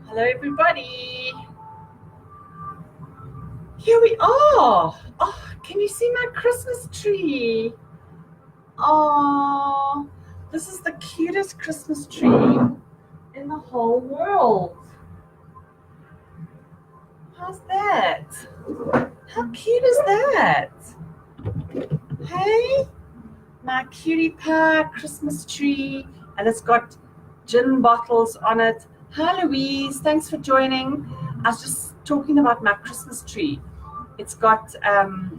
Hello, everybody. Here we are. Oh, can you see my Christmas tree? Oh, this is the cutest Christmas tree in the whole world. How's that? How cute is that? Hey, my cutie pie Christmas tree, and it's got gin bottles on it. Hi, Louise. Thanks for joining. I was just talking about my Christmas tree. It's got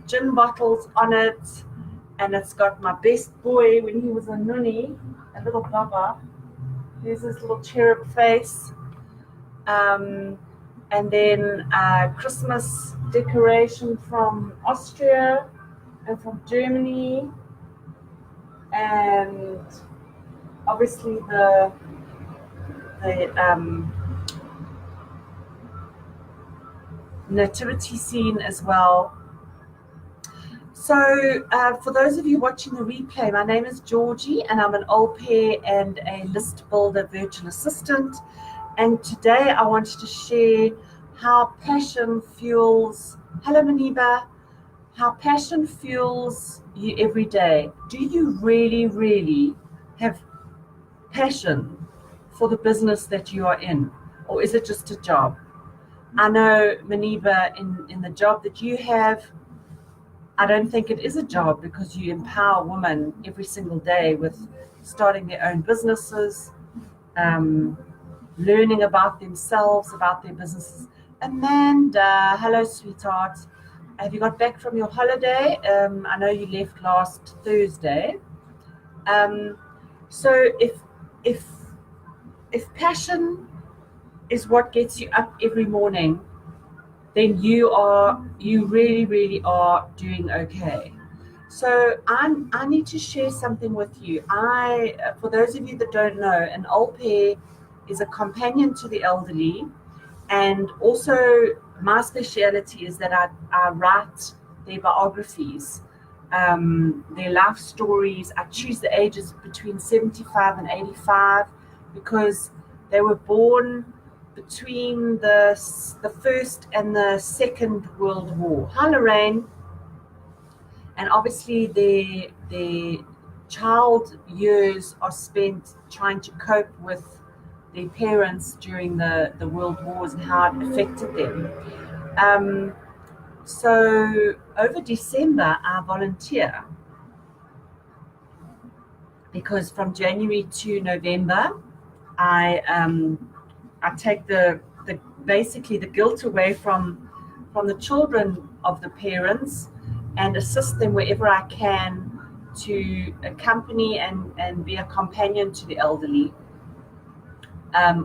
gin bottles on it, and it's got my best boy when he was a nunny, a little baba. Here's his little cherub face. And then Christmas decoration from Austria and from Germany, and obviously the nativity scene as well. So for those of you watching the replay, my name is Georgie and I'm an au pair and a list builder virtual assistant. And today I wanted to share how passion fuels, hello Maniba, how passion fuels you every day. Do you really, really have passion for the business that you are in? Or is it just a job? I know, Maniba, in the job that you have, I don't think it is a job because you empower women every single day with starting their own businesses, learning about themselves, about their businesses. Amanda, hello, sweetheart. Have you got back from your holiday? I know you left last Thursday. So if passion is what gets you up every morning, then you really, really are doing okay. So I need to share something with you. For those of you that don't know, an au pair is a companion to the elderly, and also my speciality is that I write their biographies, their life stories. I choose the ages between 75 and 85 because they were born between the First and the Second World War. Hi, Lorraine. And obviously their child years are spent trying to cope with their parents during the world wars and how it affected them. So over December, I volunteer because from January to November, I take the basically the guilt away from the children of the parents and assist them wherever I can to accompany and be a companion to the elderly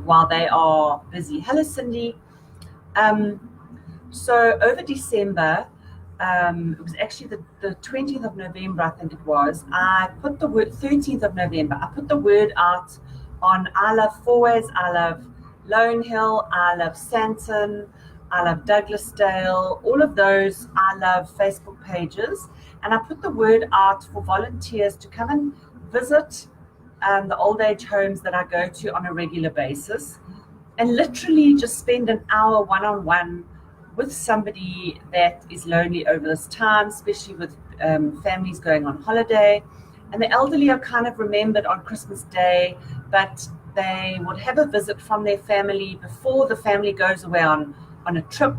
while they are busy. Hello, Cindy. So over December, it was actually the 20th of November, I think it was. I put the word 13th of November. I put the word out on I Love Fourways, I Love Lone Hill, I Love Santon, I Love Douglasdale, all of those I Love Facebook pages. And I put the word out for volunteers to come and visit the old age homes that I go to on a regular basis and literally just spend an hour one-on-one with somebody that is lonely over this time, especially with families going on holiday. And the elderly are kind of remembered on Christmas Day, but they would have a visit from their family before the family goes away on a trip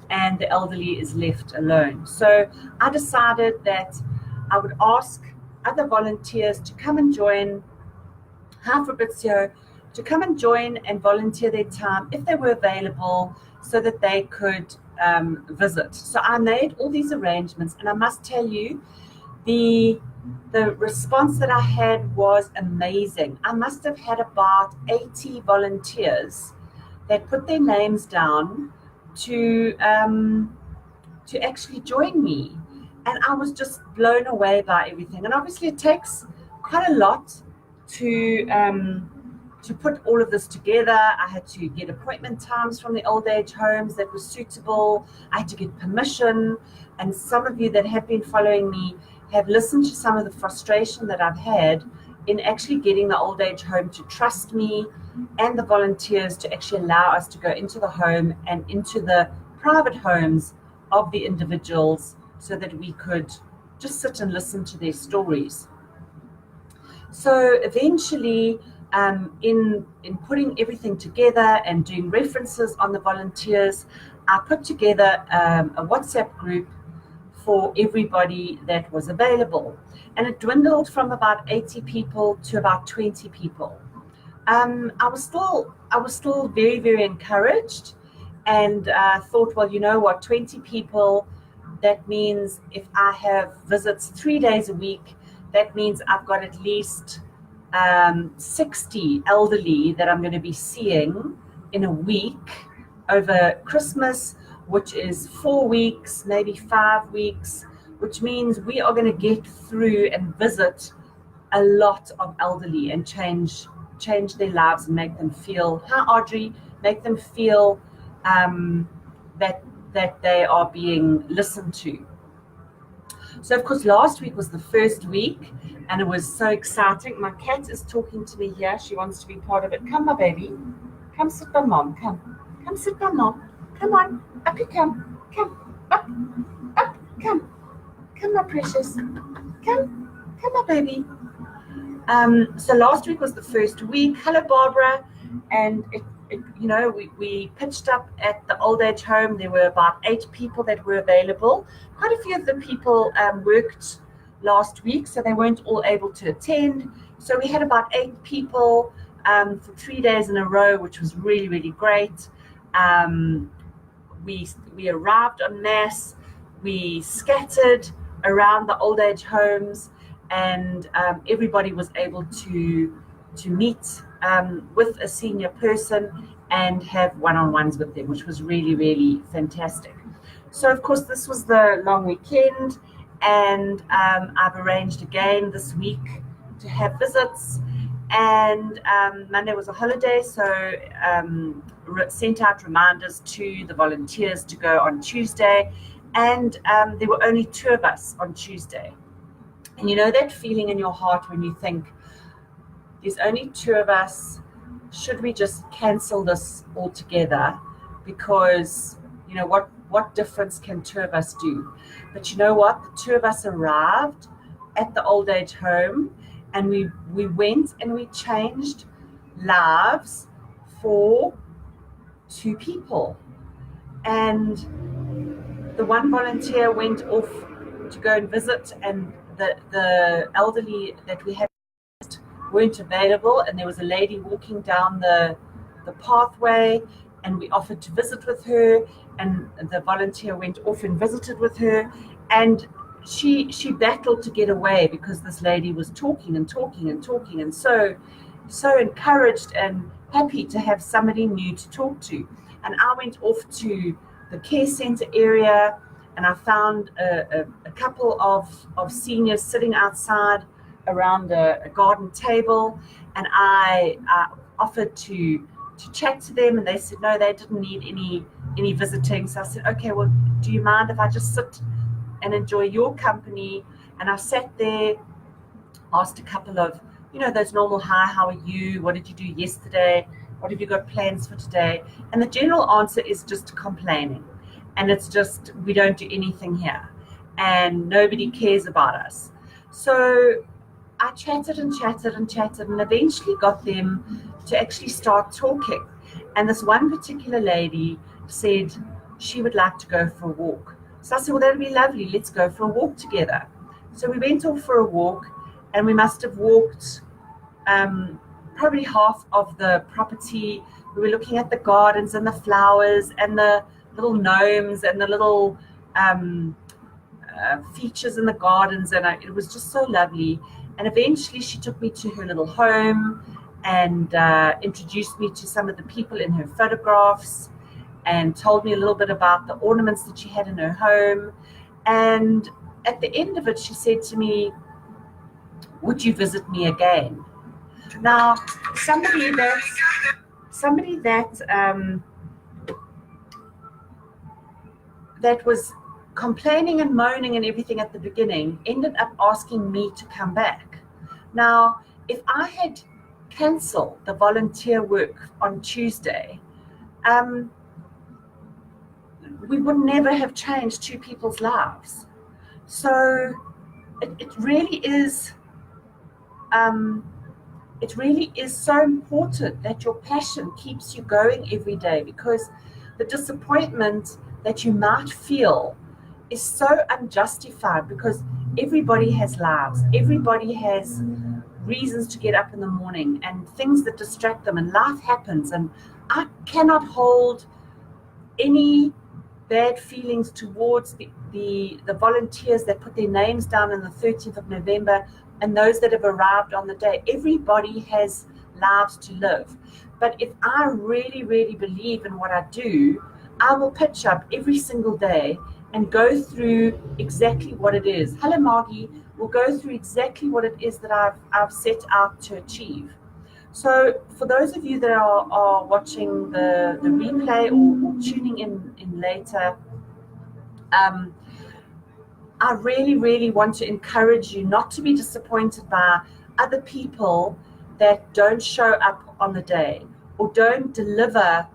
and the elderly is left alone. So I decided that I would ask other volunteers to come and join. Hi, Fabrizio, to come and join and volunteer their time if they were available so that they could visit. So I made all these arrangements, and I must tell you, the response that I had was amazing. I must have had about 80 volunteers that put their names down to actually join me, and I was just blown away by everything. And obviously, it takes quite a lot to put all of this together. I had to get appointment times from the old age homes that were suitable. I had to get permission. And some of you that have been following me have listened to some of the frustration that I've had in actually getting the old age home to trust me and the volunteers to actually allow us to go into the home and into the private homes of the individuals so that we could just sit and listen to their stories. So eventually, in putting everything together and doing references on the volunteers, I put together a WhatsApp group for everybody that was available, and it dwindled from about 80 people to about 20 people. I was still very, very encouraged, and thought, well, you know what, 20 people, that means if I have visits 3 days a week, that means I've got at least 60 elderly that I'm going to be seeing in a week over Christmas, which is 4 weeks, maybe 5 weeks, which means we are going to get through and visit a lot of elderly and change their lives and make them feel, Audrey, make them feel that they are being listened to. So of course last week was the first week, and it was so exciting. My cat is talking to me here. She wants to be part of it. Come, my baby. Come sit by mom. Come sit by mom. Come on. Up you come. Come. Up. Come. Come, my precious. Come, my baby. So last week was the first week. Hello, Barbara. And we pitched up at the old age home. There were about 8 people that were available. Quite a few of the people worked last week, so they weren't all able to attend. So we had about 8 people for 3 days in a row, which was really, really great. We arrived en masse. We scattered around the old age homes, and everybody was able to meet with a senior person and have one-on-ones with them, which was really, really fantastic. So of course this was the long weekend, and I've arranged again this week to have visits, and Monday was a holiday, so sent out reminders to the volunteers to go on Tuesday, and there were only 2 of us on Tuesday. And you know that feeling in your heart when you think, there's only 2 of us, should we just cancel this altogether? Because you know what difference can 2 of us do? But you know what, the 2 of us arrived at the old age home, and we went and we changed lives for 2 people. And the one volunteer went off to go and visit, and the elderly that we had weren't available, and there was a lady walking down the pathway, and we offered to visit with her, and the volunteer went off and visited with her, and she battled to get away because this lady was talking and so encouraged and happy to have somebody new to talk to. And I went off to the care center area, and I found a couple of seniors sitting outside around a garden table, and I offered to chat to them, and they said no, they didn't need any visiting. So I said, okay, well, do you mind if I just sit and enjoy your company? And I sat there, asked a couple of, those normal, hi, how are you? What did you do yesterday? What have you got plans for today? And the general answer is just complaining. And it's just, we don't do anything here, and nobody cares about us. So I chatted and eventually got them to actually start talking. And this one particular lady said she would like to go for a walk. So I said, well, that'd be lovely. Let's go for a walk together. So we went off for a walk, and we must have walked probably half of the property. We were looking at the gardens and the flowers and the little gnomes and the little features in the gardens, and it was just so lovely. And eventually she took me to her little home and introduced me to some of the people in her photographs, and told me a little bit about the ornaments that she had in her home. And at the end of it, she said to me, would you visit me again? Now, somebody that was complaining and moaning and everything at the beginning ended up asking me to come back. Now, if I had cancelled the volunteer work on Tuesday, we would never have changed two people's lives. So it really is so important that your passion keeps you going every day, because the disappointment that you might feel is so unjustified, because everybody has lives, everybody has reasons to get up in the morning and things that distract them, and life happens, and I cannot hold any bad feelings towards the volunteers that put their names down on the 13th of November and those that have arrived on the day. Everybody has lives to live. But if I really, really believe in what I do, I will pitch up every single day and go through exactly what it is. Hello, Margie. We'll go through exactly what it is that I've set out to achieve. So for those of you that are watching the replay or tuning in later, I really, really want to encourage you not to be disappointed by other people that don't show up on the day or don't deliver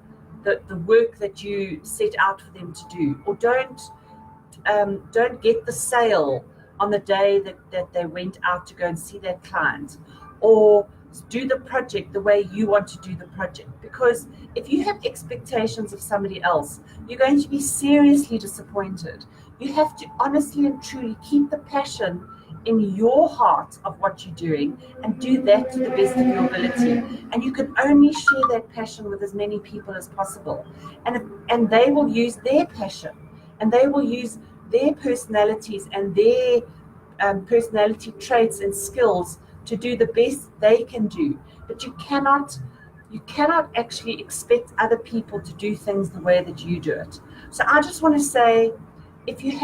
the work that you set out for them to do, or don't get the sale on the day that they went out to go and see their client, or do the project the way you want to do the project. Because if you have expectations of somebody else, you're going to be seriously disappointed. You have to honestly and truly keep the passion in your heart of what you're doing and do that to the best of your ability. And you can only share that passion with as many people as possible. And they will use their passion, and they will use their personalities and their personality traits and skills to do the best they can do. But you cannot actually expect other people to do things the way that you do it. So I just want to say, if you've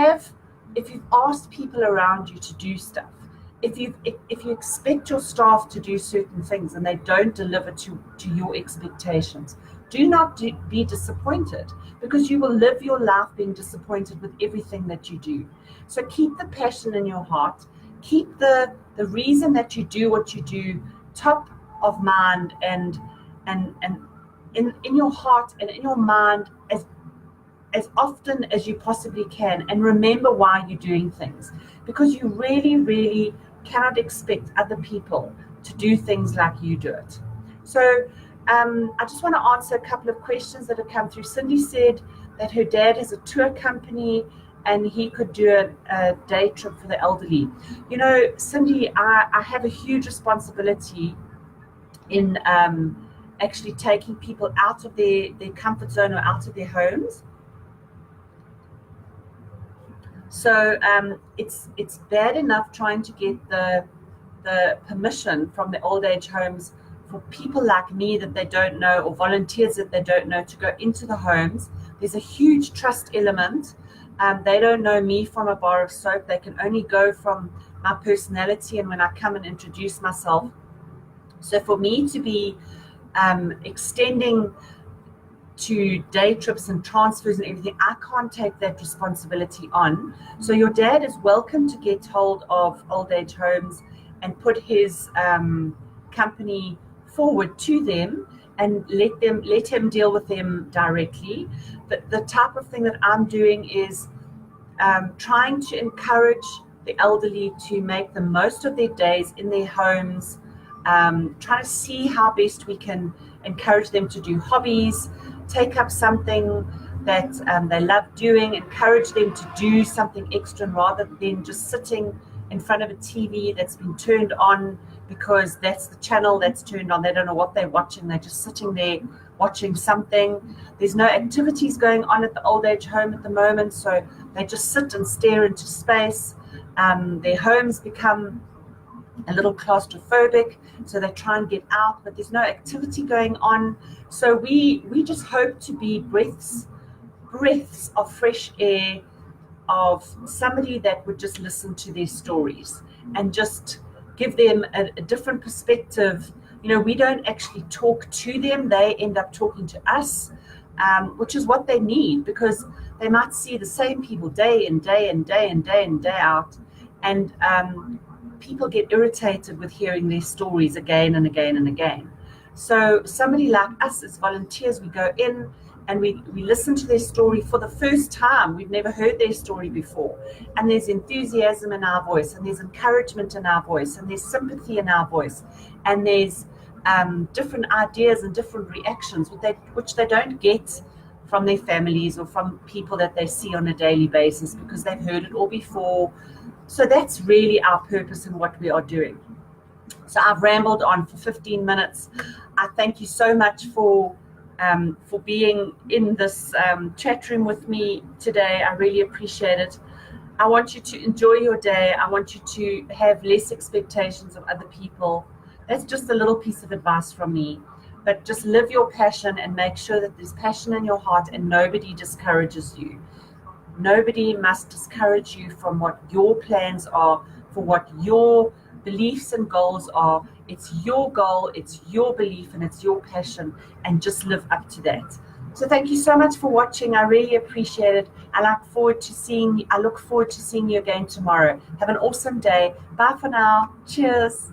asked people around you to do stuff, if you expect your staff to do certain things and they don't deliver to your expectations, do not be disappointed, because you will live your life being disappointed with everything that you do. So keep the passion in your heart. Keep the reason that you do what you do top of mind and in your heart and in your mind as often as you possibly can, and remember why you're doing things, because you really, really cannot expect other people to do things like you do it. So I just want to answer a couple of questions that have come through. Cindy said that her dad has a tour company and he could do a day trip for the elderly. You know, Cindy, I have a huge responsibility in actually taking people out of their comfort zone or out of their homes. So it's bad enough trying to get the permission from the old age homes for people like me that they don't know, or volunteers that they don't know, to go into the homes. There's a huge trust element. They don't know me from a bar of soap. They can only go from my personality and when I come and introduce myself. So for me to be extending to day trips and transfers and everything, I can't take that responsibility on. So your dad is welcome to get hold of old age homes and put his company forward to them and let him deal with them directly. But the type of thing that I'm doing is trying to encourage the elderly to make the most of their days in their homes, trying to see how best we can encourage them to do hobbies, take up something that they love doing, encourage them to do something extra rather than just sitting in front of a TV that's been turned on because that's the channel that's turned on. They don't know what they're watching. They're just sitting there watching something. There's no activities going on at the old age home at the moment, so they just sit and stare into space. Their homes become a little claustrophobic, so they try and get out, but there's no activity going on. So we just hope to be breaths of fresh air of somebody that would just listen to their stories and just give them a different perspective. You know, we don't actually talk to them. They end up talking to us, which is what they need, because they might see the same people day in, day in, day in, day in, day out. And people get irritated with hearing their stories again and again and again. So somebody like us as volunteers, we go in and we listen to their story for the first time. We've never heard their story before. And there's enthusiasm in our voice, and there's encouragement in our voice, and there's sympathy in our voice, and there's different ideas and different reactions which they don't get from their families or from people that they see on a daily basis, because they've heard it all before. So that's really our purpose in what we are doing. So I've rambled on for 15 minutes. I thank you so much for being in this chat room with me today. I really appreciate it. I want you to enjoy your day. I want you to have less expectations of other people. That's just a little piece of advice from me. But just live your passion and make sure that there's passion in your heart and nobody discourages you. Nobody must discourage you from what your plans are, for what your beliefs and goals are. It's your goal, it's your belief, and it's your passion, and just live up to that. So thank you so much for watching. I really appreciate it. I look forward to seeing you again tomorrow. Have an awesome day. Bye for now. Cheers.